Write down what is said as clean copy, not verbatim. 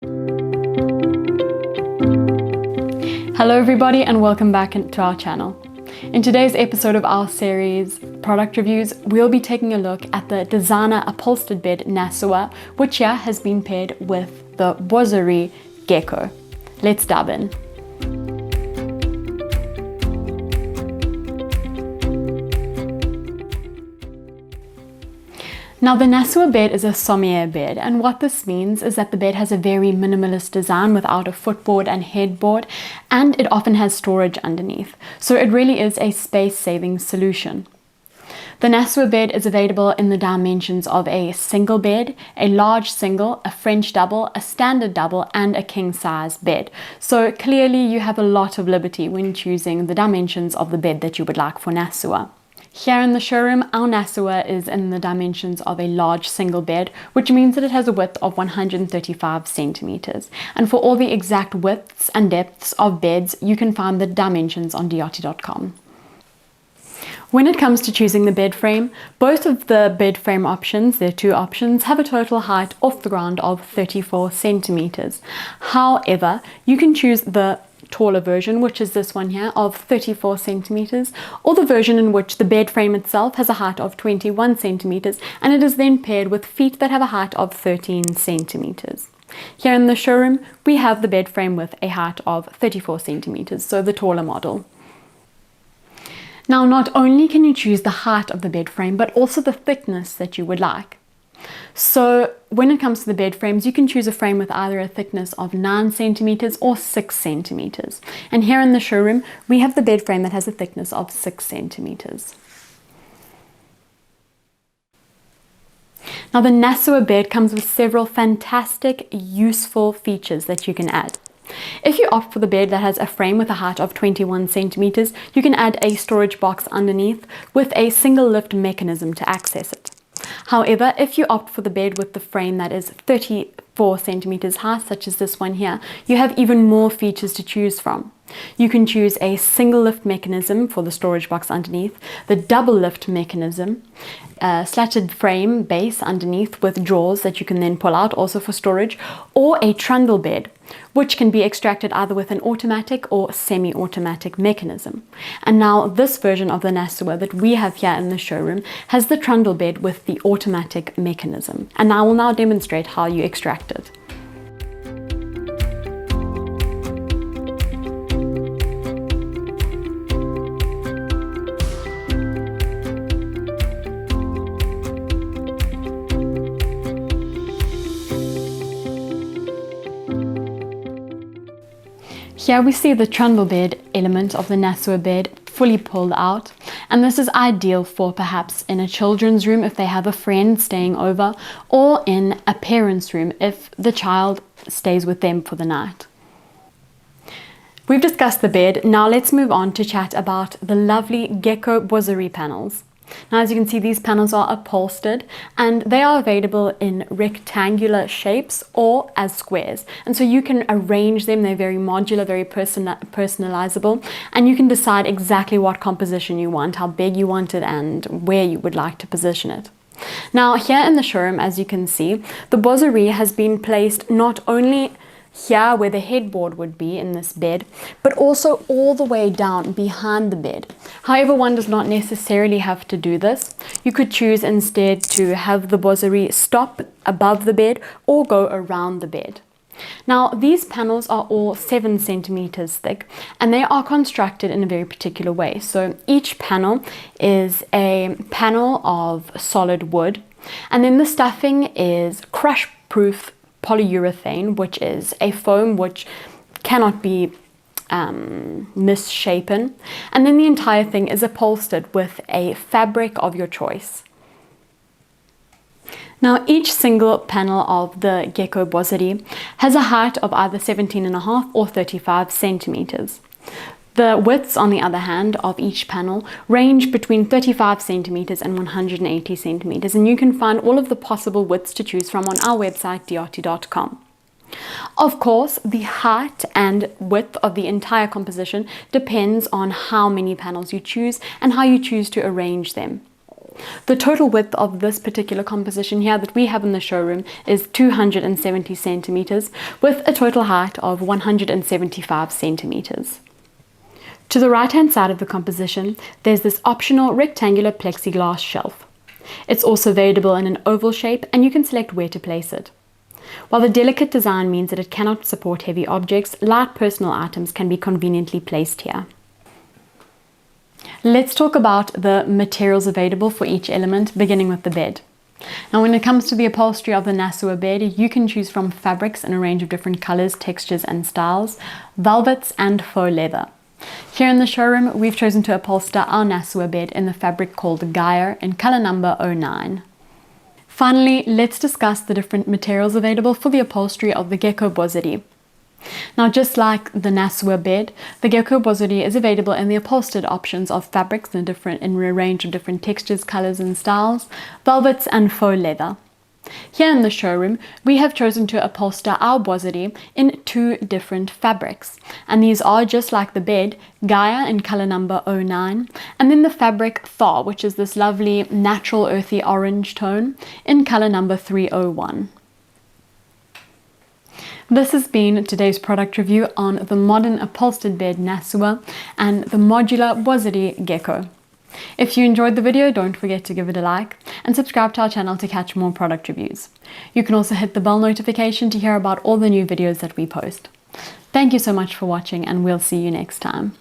Hello everybody and welcome back to our channel. In today's episode of our series Product Reviews, we'll be taking a look at the designer upholstered bed Nasua, which here has been paired with the boiserie Geco. Let's dive in. Now the Nasua bed is a Sommier bed, and what this means is that the bed has a very minimalist design without a footboard and headboard, and it often has storage underneath, so it really is a space-saving solution. The Nasua bed is available in the dimensions of a single bed, a large single, a French double, a standard double, and a king-size bed. So clearly you have a lot of liberty when choosing the dimensions of the bed that you would like for Nasua. Here in the showroom, our Nasua is in the dimensions of a large single bed, which means that it has a width of 135 centimeters. And for all the exact widths and depths of beds, you can find the dimensions on diotti.com. When it comes to choosing the bed frame, both of the bed frame options, there are two options, have a total height off the ground of 34 centimeters. However, you can choose the taller version, which is this one here, of 34 centimeters, or the version in which the bed frame itself has a height of 21 centimeters, and it is then paired with feet that have a height of 13 centimeters. Here in the showroom, we have the bed frame with a height of 34 centimeters, so the taller model. Now, not only can you choose the height of the bed frame, but also the thickness that you would like. So when it comes to the bed frames, you can choose a frame with either a thickness of 9 centimeters or 6 centimeters. And here in the showroom, we have the bed frame that has a thickness of 6 centimeters. Now the Nasua bed comes with several fantastic, useful features that you can add. If you opt for the bed that has a frame with a height of 21 centimeters, you can add a storage box underneath with a single lift mechanism to access it. However, if you opt for the bed with the frame that is 34 centimeters high, such as this one here, you have even more features to choose from. You can choose a single lift mechanism for the storage box underneath, the double lift mechanism, a slatted frame base underneath with drawers that you can then pull out also for storage, or a trundle bed, which can be extracted either with an automatic or semi-automatic mechanism. And now this version of the Nasua that we have here in the showroom has the trundle bed with the automatic mechanism. And I will now demonstrate how you extract it. Here we see the trundle bed element of the Nasua bed fully pulled out, and this is ideal for perhaps in a children's room if they have a friend staying over, or in a parent's room if the child stays with them for the night. We've discussed the bed, now let's move on to chat about the lovely Geco boiserie panels. Now, as you can see, these panels are upholstered and they are available in rectangular shapes or as squares. And so you can arrange them. They're very modular, very personalizable, and you can decide exactly what composition you want, how big you want it, and where you would like to position it. Now, here in the showroom, as you can see, the boiserie has been placed not only here where the headboard would be in this bed, but also all the way down behind the bed. However, one does not necessarily have to do this. You could choose instead to have the boiserie stop above the bed or go around the bed. Now, these panels are all 7 centimeters thick, and they are constructed in a very particular way. So each panel is a panel of solid wood, and then the stuffing is crush-proof polyurethane, which is a foam which cannot be misshapen, and then the entire thing is upholstered with a fabric of your choice. Now, each single panel of the Geco boiserie has a height of either 17.5 or 35 centimeters. The widths, on the other hand, of each panel range between 35 centimeters and 180 centimeters, and you can find all of the possible widths to choose from on our website, diotti.com. Of course, the height and width of the entire composition depends on how many panels you choose and how you choose to arrange them. The total width of this particular composition here that we have in the showroom is 270 centimeters with a total height of 175 centimeters. To the right hand side of the composition, there's this optional rectangular plexiglass shelf. It's also variable in an oval shape and you can select where to place it. While the delicate design means that it cannot support heavy objects, light personal items can be conveniently placed here. Let's talk about the materials available for each element, beginning with the bed. Now, when it comes to the upholstery of the Nasua bed, you can choose from fabrics in a range of different colors, textures and styles, velvets and faux leather. Here in the showroom, we've chosen to upholster our Nasua bed in the fabric called Gaia in color number 09. Finally, let's discuss the different materials available for the upholstery of the Geco boiserie. Now, just like the Nasua bed, the Geco boiserie is available in the upholstered options of fabrics in a range of different textures, colors and styles, velvets and faux leather. Here in the showroom, we have chosen to upholster our boiserie in 2 different fabrics, and these are, just like the bed, Gaia in color number 09, and then the fabric faux, which is this lovely natural earthy orange tone, in color number 301. This has been today's product review on the modern upholstered bed Nasua and the modular boiserie Geco. If you enjoyed the video, don't forget to give it a like and subscribe to our channel to catch more product reviews. You can also hit the bell notification to hear about all the new videos that we post. Thank you so much for watching, and we'll see you next time.